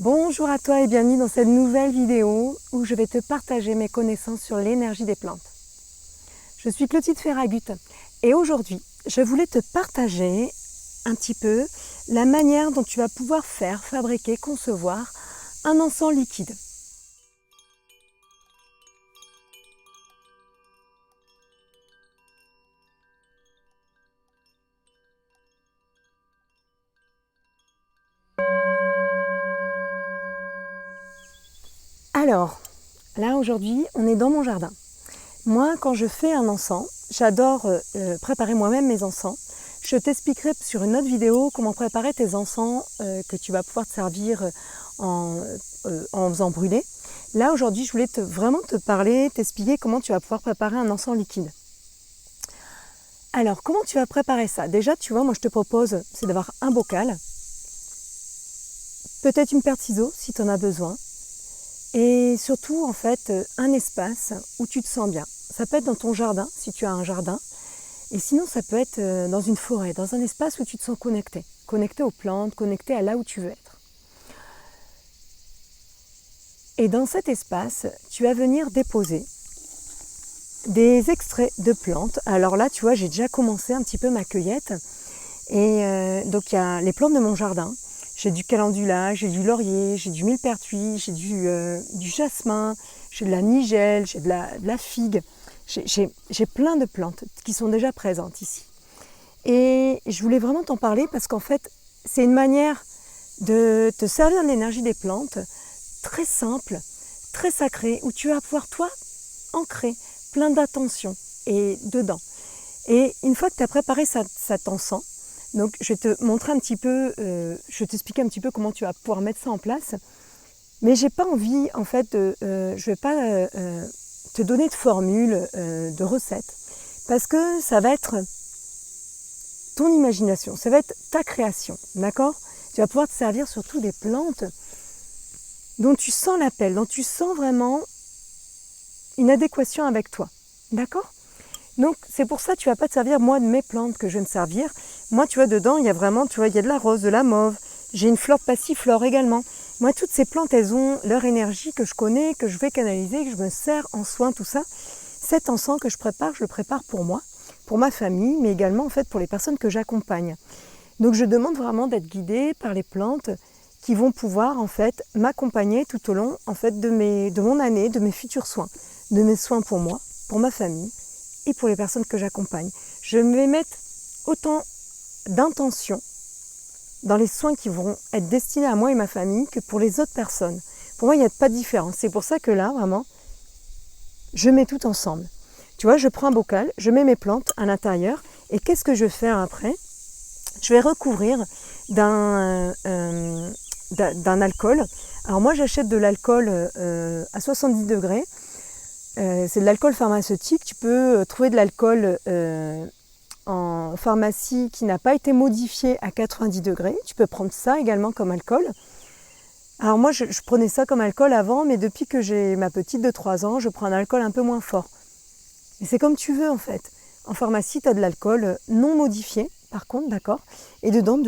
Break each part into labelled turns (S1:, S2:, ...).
S1: Bonjour à toi et bienvenue dans cette nouvelle vidéo où je vais te partager mes connaissances sur l'énergie des plantes. Je suis Clotilde Ferragut et aujourd'hui je voulais te partager un petit peu la manière dont tu vas pouvoir faire, fabriquer, concevoir un encens liquide. Alors, là aujourd'hui on est dans mon jardin. Moi quand je fais un encens, j'adore préparer moi-même mes encens. Je t'expliquerai sur une autre vidéo comment préparer tes encens que tu vas pouvoir te servir en faisant brûler. Là aujourd'hui je voulais vraiment te parler, t'expliquer comment tu vas pouvoir préparer un encens liquide. Alors comment tu vas préparer ça? Déjà tu vois, moi je te propose c'est d'avoir un bocal, peut-être une paire de ciseaux si tu en as besoin. Et surtout, en fait, un espace où tu te sens bien. Ça peut être dans ton jardin, si tu as un jardin. Et sinon, ça peut être dans une forêt, dans un espace où tu te sens connecté. Connecté aux plantes, connecté à là où tu veux être. Et dans cet espace, tu vas venir déposer des extraits de plantes. Alors là, tu vois, j'ai déjà commencé un petit peu ma cueillette. Et donc, il y a les plantes de mon jardin. J'ai du calendula, j'ai du laurier, j'ai du millepertuis, j'ai du jasmin, j'ai de la nigelle, j'ai de la figue. J'ai plein de plantes qui sont déjà présentes ici. Et je voulais vraiment t'en parler parce qu'en fait, c'est une manière de te servir de l'énergie des plantes très simple, très sacrée, où tu vas pouvoir, toi, ancrer plein d'attention dedans. Et une fois que tu as préparé cet encens, donc je vais te montrer un petit peu, je vais t'expliquer un petit peu comment tu vas pouvoir mettre ça en place. Mais j'ai pas envie, en fait, je vais pas te donner de formule, de recette, parce que ça va être ton imagination, ça va être ta création, d'accord? Tu vas pouvoir te servir surtout des plantes dont tu sens l'appel, dont tu sens vraiment une adéquation avec toi, d'accord? Donc c'est pour ça que tu ne vas pas te servir moi de mes plantes que je vais me servir. Moi tu vois dedans il y a vraiment, tu vois, il y a de la rose, de la mauve, j'ai une fleur passiflore également. Moi toutes ces plantes elles ont leur énergie que je connais, que je vais canaliser, que je me sers en soin, tout ça. Cet encens que je le prépare pour moi, pour ma famille, mais également en fait pour les personnes que j'accompagne. Donc je demande vraiment d'être guidée par les plantes qui vont pouvoir en fait m'accompagner tout au long en fait de mon année, de mes futurs soins, de mes soins pour moi, pour ma famille et pour les personnes que j'accompagne. Je vais mettre autant d'intention dans les soins qui vont être destinés à moi et ma famille que pour les autres personnes. Pour moi, il n'y a pas de différence. C'est pour ça que là, vraiment, je mets tout ensemble. Tu vois, je prends un bocal, je mets mes plantes à l'intérieur et qu'est-ce que je vais faire après? Je vais recouvrir d'un alcool. Alors moi, j'achète de l'alcool à 70 degrés. C'est de l'alcool pharmaceutique. Tu peux trouver de l'alcool en pharmacie qui n'a pas été modifié à 90 degrés. Tu peux prendre ça également comme alcool. Alors moi, je prenais ça comme alcool avant, mais depuis que j'ai ma petite de 3 ans, je prends un alcool un peu moins fort. Et c'est comme tu veux en fait. En pharmacie, tu as de l'alcool non modifié, par contre, d'accord? Et dedans,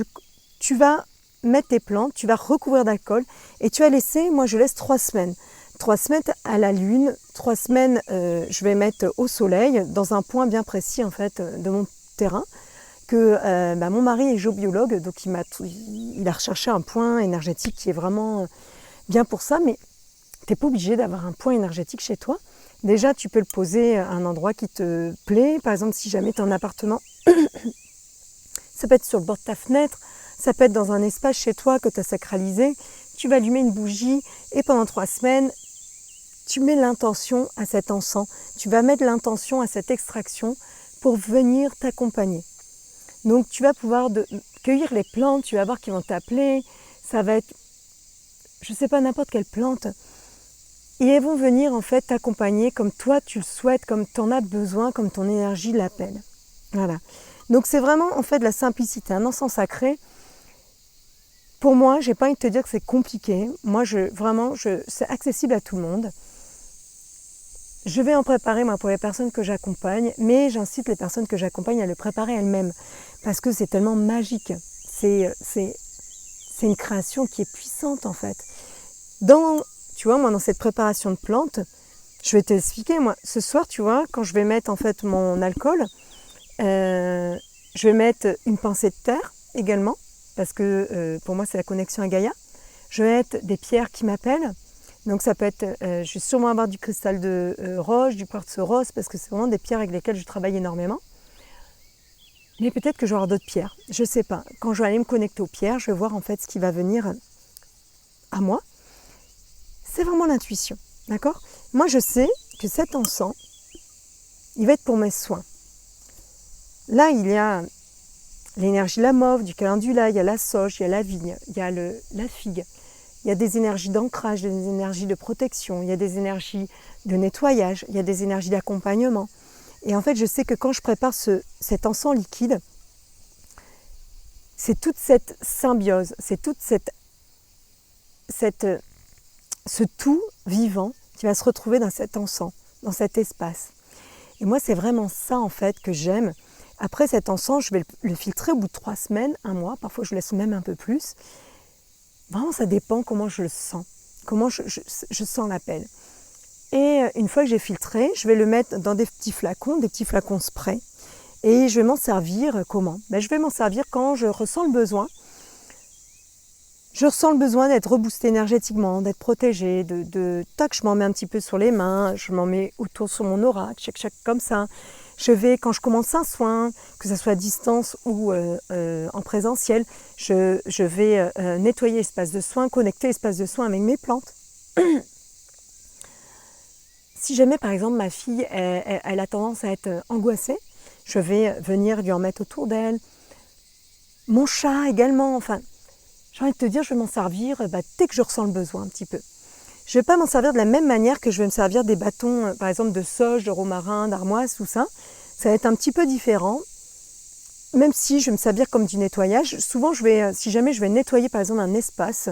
S1: tu vas mettre tes plantes, tu vas recouvrir d'alcool et tu vas laisser, moi je laisse 3 semaines. 3 semaines à la lune, 3 semaines je vais mettre au soleil, dans un point bien précis en fait de mon terrain, que mon mari est géobiologue, donc il a recherché un point énergétique qui est vraiment bien pour ça, mais tu n'es pas obligé d'avoir un point énergétique chez toi. Déjà, tu peux le poser à un endroit qui te plaît, par exemple si jamais tu es en appartement, ça peut être sur le bord de ta fenêtre, ça peut être dans un espace chez toi que tu as sacralisé, tu vas allumer une bougie et pendant 3 semaines, tu mets l'intention à cet encens, tu vas mettre l'intention à cette extraction pour venir t'accompagner. Donc tu vas pouvoir cueillir les plantes, tu vas voir qu'ils vont t'appeler, ça va être, je ne sais pas, n'importe quelle plante. Et elles vont venir en fait t'accompagner comme toi tu le souhaites, comme tu en as besoin, comme ton énergie l'appelle. Voilà. Donc c'est vraiment en fait de la simplicité, un encens sacré. Pour moi, j'ai pas envie de te dire que c'est compliqué. Moi, c'est accessible à tout le monde. Je vais en préparer moi pour les personnes que j'accompagne, mais j'incite les personnes que j'accompagne à le préparer elles-mêmes parce que c'est tellement magique. C'est c'est une création qui est puissante en fait. Tu vois, moi dans cette préparation de plantes, je vais t'expliquer, moi, ce soir, tu vois, quand je vais mettre en fait mon alcool, je vais mettre une pincée de terre également, parce que pour moi c'est la connexion à Gaïa. Je vais mettre des pierres qui m'appellent. Donc ça peut être, je vais sûrement avoir du cristal de roche, du quartz rose, parce que c'est vraiment des pierres avec lesquelles je travaille énormément. Mais peut-être que je vais avoir d'autres pierres, je ne sais pas. Quand je vais aller me connecter aux pierres, je vais voir en fait ce qui va venir à moi. C'est vraiment l'intuition, d'accord? Moi je sais que cet encens, il va être pour mes soins. Là il y a l'énergie de la mauve, du calendula, il y a la sauge, il y a la vigne, il y a la figue. Il y a des énergies d'ancrage, des énergies de protection, il y a des énergies de nettoyage, il y a des énergies d'accompagnement. Et en fait, je sais que quand je prépare cet encens liquide, c'est toute cette symbiose, c'est toute ce tout vivant qui va se retrouver dans cet encens, dans cet espace. Et moi, c'est vraiment ça en fait que j'aime. Après cet encens, je vais le filtrer au bout de 3 semaines, 1 mois, parfois je laisse même un peu plus. Vraiment, ça dépend comment je le sens, comment je sens l'appel. Et une fois que j'ai filtré, je vais le mettre dans des petits flacons spray. Et je vais m'en servir comment? Je vais m'en servir quand je ressens le besoin. Je ressens le besoin d'être reboosté énergétiquement, d'être protégé, tac, je m'en mets un petit peu sur les mains, je m'en mets autour sur mon aura, chac, comme ça. Je vais, quand je commence un soin, que ce soit à distance ou en présentiel, je vais nettoyer l'espace de soin, connecter l'espace de soin avec mes plantes. Si jamais, par exemple, ma fille, elle a tendance à être angoissée, je vais venir lui en mettre autour d'elle. Mon chat également, enfin, j'ai envie de te dire, je vais m'en servir dès que je ressens le besoin un petit peu. Je ne vais pas m'en servir de la même manière que je vais me servir des bâtons, par exemple, de sauge, de romarin, d'armoise, tout ça. Ça va être un petit peu différent, même si je vais me servir comme du nettoyage. Souvent, si jamais je vais nettoyer, par exemple, un espace,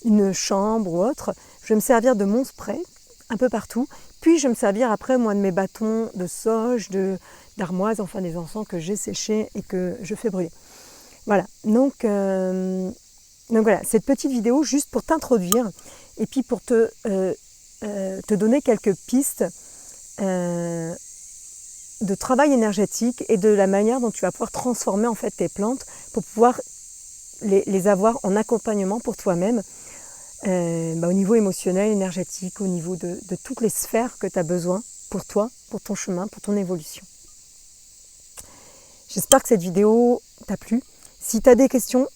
S1: une chambre ou autre, je vais me servir de mon spray, un peu partout. Puis, je vais me servir après, moi, de mes bâtons de sauge, d'armoise, enfin, des encens que j'ai séchés et que je fais brûler. Voilà. Donc voilà, cette petite vidéo, juste pour t'introduire et puis pour te donner quelques pistes de travail énergétique et de la manière dont tu vas pouvoir transformer en fait tes plantes pour pouvoir les avoir en accompagnement pour toi-même au niveau émotionnel, énergétique, au niveau de toutes les sphères que tu as besoin pour toi, pour ton chemin, pour ton évolution. J'espère que cette vidéo t'a plu. Si tu as des questions,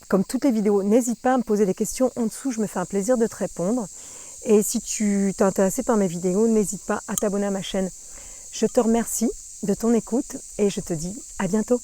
S1: comme toutes les vidéos, n'hésite pas à me poser des questions en dessous, je me fais un plaisir de te répondre. Et si tu t'es intéressé par mes vidéos, n'hésite pas à t'abonner à ma chaîne. Je te remercie de ton écoute et je te dis à bientôt.